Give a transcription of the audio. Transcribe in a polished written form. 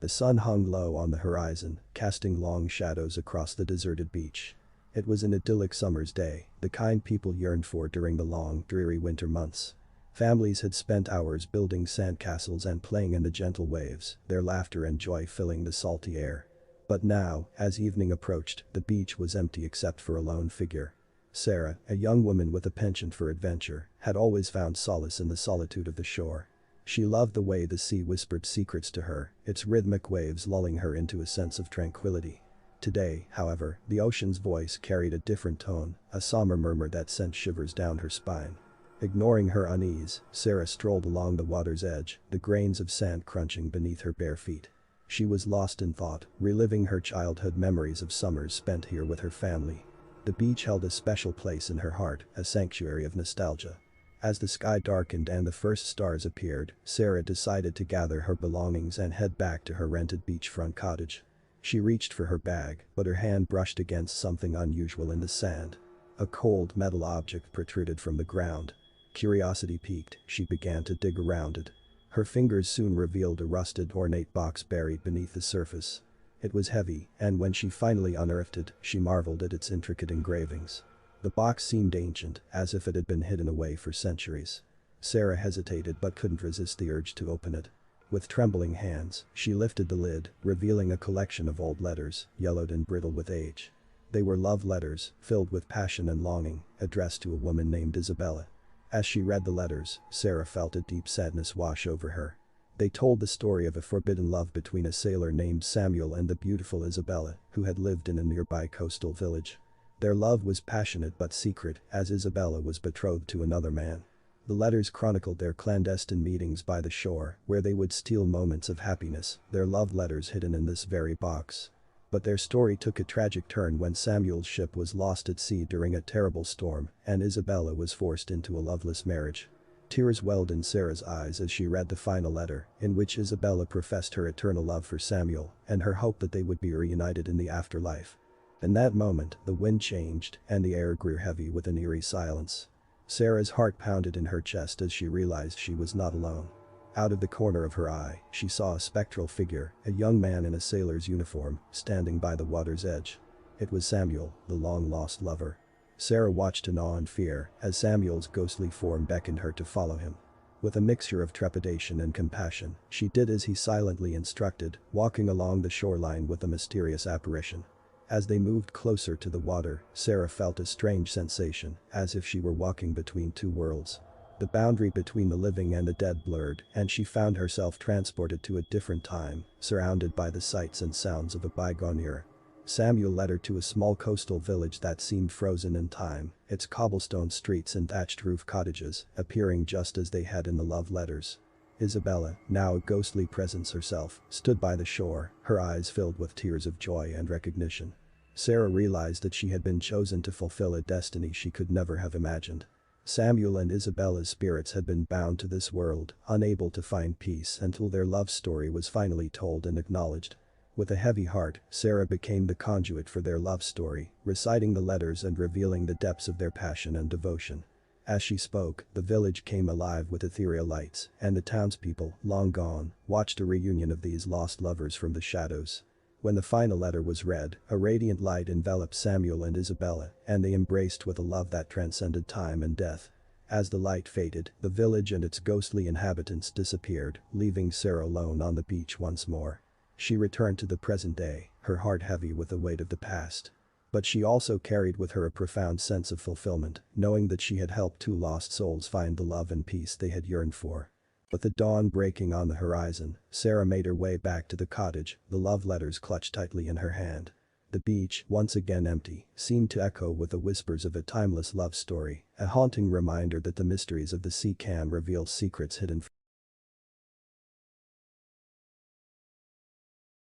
The sun hung low on the horizon, casting long shadows across the deserted beach. It was an idyllic summer's day, the kind people yearned for during the long, dreary winter months. Families had spent hours building sandcastles and playing in the gentle waves, their laughter and joy filling the salty air. But now, as evening approached, the beach was empty except for a lone figure. Sarah, a young woman with a penchant for adventure, had always found solace in the solitude of the shore. She loved the way the sea whispered secrets to her, its rhythmic waves lulling her into a sense of tranquility. Today, however, the ocean's voice carried a different tone, a somber murmur that sent shivers down her spine. Ignoring her unease, Sarah strolled along the water's edge, the grains of sand crunching beneath her bare feet. She was lost in thought, reliving her childhood memories of summers spent here with her family. The beach held a special place in her heart, a sanctuary of nostalgia. As the sky darkened and the first stars appeared, Sarah decided to gather her belongings and head back to her rented beachfront cottage. She reached for her bag, but her hand brushed against something unusual in the sand. A cold metal object protruded from the ground. Curiosity piqued, she began to dig around it. Her fingers soon revealed a rusted ornate box buried beneath the surface. It was heavy, and when she finally unearthed it, she marveled at its intricate engravings. The box seemed ancient, as if it had been hidden away for centuries. Sarah hesitated but couldn't resist the urge to open it. With trembling hands, she lifted the lid, revealing a collection of old letters, yellowed and brittle with age. They were love letters, filled with passion and longing, addressed to a woman named Isabella. As she read the letters, Sarah felt a deep sadness wash over her. They told the story of a forbidden love between a sailor named Samuel and the beautiful Isabella, who had lived in a nearby coastal village. Their love was passionate but secret, as Isabella was betrothed to another man. The letters chronicled their clandestine meetings by the shore, where they would steal moments of happiness, their love letters hidden in this very box. But their story took a tragic turn when Samuel's ship was lost at sea during a terrible storm, and Isabella was forced into a loveless marriage. Tears welled in Sarah's eyes as she read the final letter, in which Isabella professed her eternal love for Samuel and her hope that they would be reunited in the afterlife. In that moment, the wind changed, and the air grew heavy with an eerie silence. Sarah's heart pounded in her chest as she realized she was not alone. Out of the corner of her eye, she saw a spectral figure, a young man in a sailor's uniform, standing by the water's edge. It was Samuel, the long-lost lover. Sarah watched in awe and fear as Samuel's ghostly form beckoned her to follow him. With a mixture of trepidation and compassion, she did as he silently instructed, walking along the shoreline with the mysterious apparition. As they moved closer to the water, Sarah felt a strange sensation, as if she were walking between two worlds. The boundary between the living and the dead blurred, and she found herself transported to a different time, surrounded by the sights and sounds of a bygone era. Samuel led her to a small coastal village that seemed frozen in time, its cobblestone streets and thatched roof cottages appearing just as they had in the love letters. Isabella, now a ghostly presence herself, stood by the shore, her eyes filled with tears of joy and recognition. Sarah realized that she had been chosen to fulfill a destiny she could never have imagined. Samuel and Isabella's spirits had been bound to this world, unable to find peace until their love story was finally told and acknowledged. With a heavy heart, Sarah became the conduit for their love story, reciting the letters and revealing the depths of their passion and devotion. As she spoke, the village came alive with ethereal lights, and the townspeople, long gone, watched a reunion of these lost lovers from the shadows. When the final letter was read, a radiant light enveloped Samuel and Isabella, and they embraced with a love that transcended time and death. As the light faded, the village and its ghostly inhabitants disappeared, leaving Sarah alone on the beach once more. She returned to the present day, her heart heavy with the weight of the past. But she also carried with her a profound sense of fulfillment, knowing that she had helped two lost souls find the love and peace they had yearned for. With the dawn breaking on the horizon, Sarah made her way back to the cottage, the love letters clutched tightly in her hand. The beach, once again empty, seemed to echo with the whispers of a timeless love story, a haunting reminder that the mysteries of the sea can reveal secrets hidden